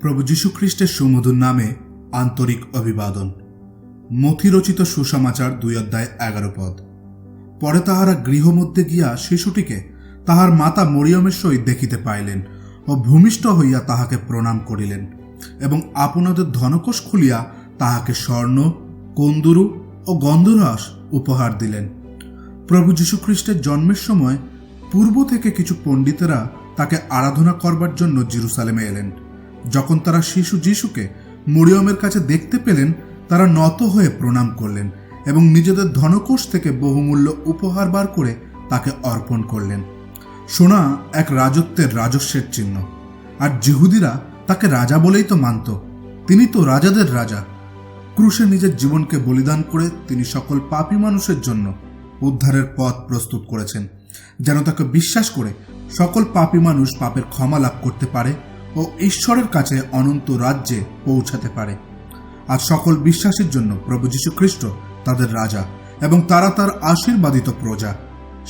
প্রভু যীশু খ্রিস্টের সুমধুর নামে আন্তরিক অভিবাদন। মথি রচিত সুসমাচার 2:11 পরে তাহারা গৃহমধ্যে গিয়া শিশুটিকে তাহার মাতা মরিয়মের সহিত দেখিতে পাইলেন ও ভূমিষ্ঠ হইয়া তাহাকে প্রণাম করিলেন এবং আপনাদের ধনকোষ খুলিয়া তাহাকে স্বর্ণ, কন্দুরু ও গন্ধরস উপহার দিলেন। প্রভু যীশু খ্রিস্টের জন্মের সময় পূর্ব থেকে কিছু পণ্ডিতেরা তাকে আরাধনা করবার জন্য জেরুসালেমে এলেন। যখন তারা শিশু যীশুকে মরিয়মের কাছে দেখতে পেলেন, তারা নত হয়ে প্রণাম করলেন এবং নিজেদের ধনকোষ থেকে বহুমূল্য উপহার বার করে তাকে অর্পণ করলেন। সোনা এক রাজত্বের রাজস্বের চিহ্ন, আর যিহুদিরা তাকে রাজা বলেই তো মানত। তিনি তো রাজাদের রাজা। ক্রুশে নিজের জীবনকে বলিদান করে তিনি সকল পাপী মানুষের জন্য উদ্ধারের পথ প্রস্তুত করেছেন, যেন তাকে বিশ্বাস করে সকল পাপী মানুষ পাপের ক্ষমা লাভ করতে পারে ও ঈশ্বরের কাছে অনন্ত রাজ্যে পৌঁছাতে পারে। আজ সকল বিশ্বাসীর জন্য প্রভু যীশু খ্রিস্ট তাদের রাজা এবং তারা তার আশীর্বাদিত প্রজা।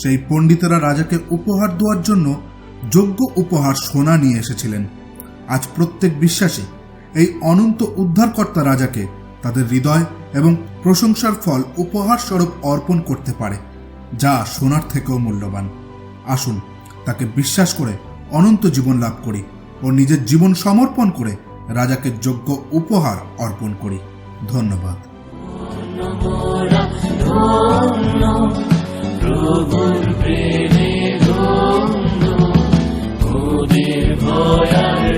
সেই পণ্ডিতেরা রাজাকে উপহার দেওয়ার জন্য যোগ্য উপহার সোনা নিয়ে এসেছিলেন। আজ প্রত্যেক বিশ্বাসী এই অনন্ত উদ্ধারকর্তা রাজাকে তাদের হৃদয় এবং প্রশংসার ফল উপহার স্বরূপ অর্পণ করতে পারে, যা সোনার থেকেও মূল্যবান। আসুন তাকে বিশ্বাস করে অনন্ত জীবন লাভ করি ও নিজের জীবন সমর্পণ করে রাজাকে যোগ্য উপহার অর্পণ করি। ধন্যবাদ। প্রভুর প্রেমে ধন্য, ওদের ভয় আর